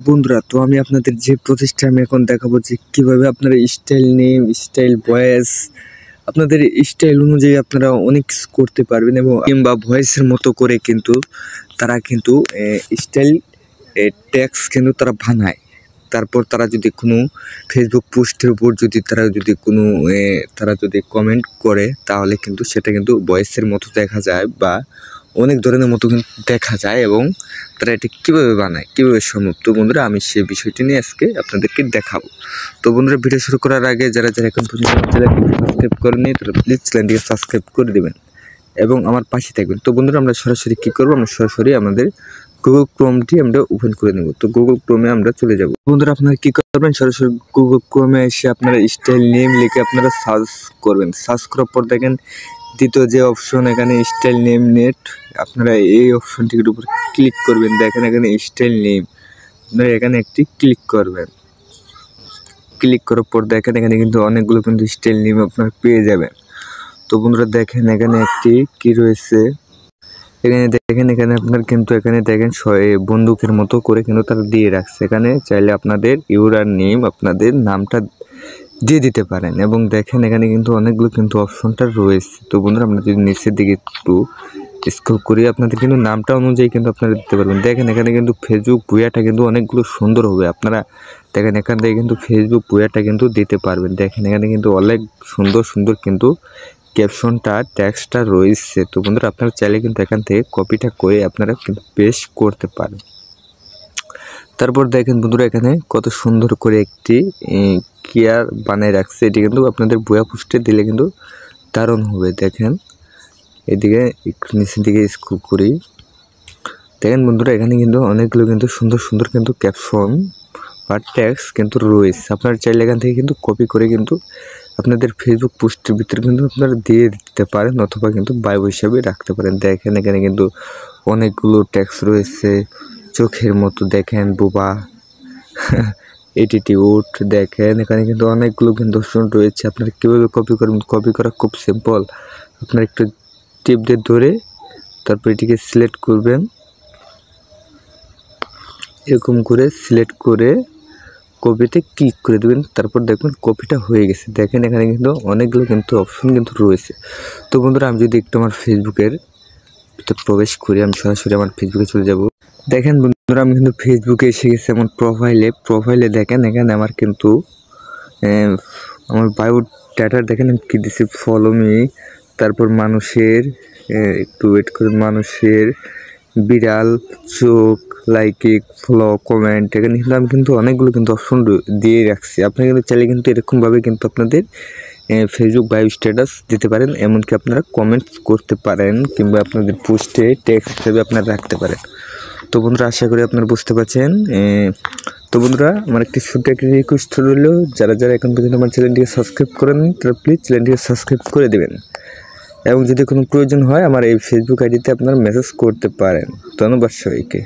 বন্ধুরা, তো আমি আপনাদের যে প্রচেষ্টা আমি এখন দেখাবো যে কীভাবে আপনারা স্টাইল নেম, স্টাইল ভয়েস, আপনাদের স্টাইল অনুযায়ী আপনারা অনেক কিছু করতে পারবেন এবং কিংবা ভয়েসের মতো করে কিন্তু তারা কিন্তু স্টাইল ট্যাক্স কিন্তু তারা বানায়। তারপর তারা যদি কোনো ফেসবুক পোস্টের উপর যদি তারা যদি কমেন্ট করে তাহলে কিন্তু সেটা কিন্তু ভয়েসের মতো দেখা যায় বা অনেক ধরনের মতো কিন্তু দেখা যায় এবং তারা এটা কীভাবে বানায়, কীভাবে সম্ভব। তো বন্ধুরা, আমি সেই বিষয়টি নিয়ে আজকে আপনাদেরকে দেখাবো। তো বন্ধুরা, ভিডিও শুরু করার আগে যারা এখন পর্যন্ত চ্যানেলটিকে সাবস্ক্রাইব করেনি তারা প্লিজ চ্যানেলটিকে সাবস্ক্রাইব করে দেবেন এবং আমার পাশে থাকবেন। তো বন্ধুরা, আমরা সরাসরি কী করবো, আমরা সরাসরি আমাদের গুগল ক্রোমটি আমরা ওপেন করে নেব। তো গুগল ক্রোমে আমরা চলে যাব। বন্ধুরা, আপনারা কী করবেন, সরাসরি গুগল ক্রোমে এসে আপনারা স্টাইল নেম লিখে আপনারা সার্চ করবেন। সার্চ করার পর দেখেন দ্বিতীয় যে অপশন এখানে স্টাইল নেম নেট, আপনারা এই অপশনটির উপর ক্লিক করবেন। দেখেন এখানে স্টাইল নেম, আপনারা এখানে একটি ক্লিক করবেন। ক্লিক করার পর দেখেন এখানে কিন্তু অনেকগুলো কিন্তু স্টাইল নেম আপনারা পেয়ে যাবেন। তো বন্ধুরা দেখেন এখানে একটি কি রয়েছে, এখানে আপনার কিন্তু এখানে দেখেন বন্দুকের মতো করে কিন্তু তারা দিয়ে রাখছে। এখানে চাইলে আপনাদের ইউজার নেম, আপনাদের নামটা দিয়ে দিতে পারেন এবং দেখেন এখানে কিন্তু অনেকগুলো কিন্তু অপশনটা রয়েছে। তো বন্ধুরা, আমরা যদি নিচের দিকে একটু স্ক্রল করি আপনাদের কিন্তু নামটা অনুযায়ী কিন্তু আপনারা দিতে পারবেন। দেখেন এখানে কিন্তু ফেসবুক বুয়াটা কিন্তু অনেকগুলো সুন্দর হবে। আপনারা দেখেন এখান থেকে কিন্তু ফেসবুক বুয়াটা কিন্তু দিতে পারবেন। দেখেন এখানে কিন্তু অনেক সুন্দর সুন্দর কিন্তু ক্যাপশনটা টেক্সটটা রয়েছে। তো বন্ধুরা, আপনারা চাইলে কিন্তু এখান থেকে কপিটা করে আপনারা কিন্তু পেস্ট করতে পারেন। তারপর দেখেন বন্ধুরা, এখানে কত সুন্দর করে একটি কেয়ার বানিয়ে রাখছে। এটি কিন্তু আপনাদের বইয়া পোস্টে দিলে কিন্তু দারুণ হবে। দেখেন এদিকে একটু নিচের দিকে স্ক্রল করি, দেখেন বন্ধুরা এখানে কিন্তু অনেকগুলো কিন্তু সুন্দর সুন্দর কিন্তু ক্যাপশন বা ট্যাক্স কিন্তু রয়েছে। আপনারা চাইলে এখান থেকে কিন্তু কপি করে কিন্তু আপনাদের ফেসবুক পোস্টের ভিতরে কিন্তু আপনারা দিয়ে দিতে পারেন অথবা কিন্তু বায়ো হিসাবে রাখতে পারেন। দেখেন এখানে কিন্তু অনেকগুলো ট্যাক্স রয়েছে, চোখের মতো, দেখেন বোবা, অ্যাটিটিউড, দেখেন এখানে কিন্তু অনেকগুলো কিন্তু অপশন রয়েছে। আপনারা কীভাবে কপি করবেন, কপি করা খুব সিম্পল। আপনারা একটু টিপ দিয়ে ধরে তারপর এটিকে সিলেক্ট করবেন, এরকম করে সিলেক্ট করে কপিতে ক্লিক করে দেবেন। তারপর দেখবেন কপিটা হয়ে গেছে। দেখেন এখানে কিন্তু অনেকগুলো কিন্তু অপশন কিন্তু রয়েছে। তো বন্ধুরা, আমি যদি একটু আমার ফেসবুকের ভিতরে প্রবেশ করি, আমি সরাসরি আমার ফেসবুকে চলে যাব। দেখেন বন্ধুরা, আমি কিন্তু ফেসবুকে এসে গেছি আমার প্রোফাইলে দেখেন এখানে আমার কিন্তু আমার বায়োডাটা দেখেন আমি কী দিচ্ছি, ফলো মি, তারপর মানুষের একটু ওয়েট করে, মানুষের বিড়াল, চোখ, লাইক, ফলো, কমেন্ট, এখানে কিন্তু আমি কিন্তু অনেকগুলো কিন্তু অপশন দিয়ে রাখছি। আপনি কিন্তু চাইলে কিন্তু এরকমভাবে কিন্তু আপনাদের ফেসবুক বায়ো স্ট্যাটাস দিতে পারেন, এমনকি আপনারা কমেন্টস করতে পারেন কিংবা আপনাদের পোস্টে টেক্সট হিসেবে আপনারা রাখতে পারেন। তো বন্ধুরা, আশা করি আপনারা বুঝতে পারছেন। তো বন্ধুরা, আমার একটি ছোট্ট একটি রিকোয়েস্ট রইল, যারা এখন পর্যন্ত আমার চ্যানেলটিকে সাবস্ক্রাইব করেন তারা প্লিজ চ্যানেলটিকে সাবস্ক্রাইব করে দেবেন এবং যদি কোনো প্রয়োজন হয় আমার এই ফেসবুক আইডিতে আপনারা মেসেজ করতে পারেন। ধন্যবাদ সবাইকে।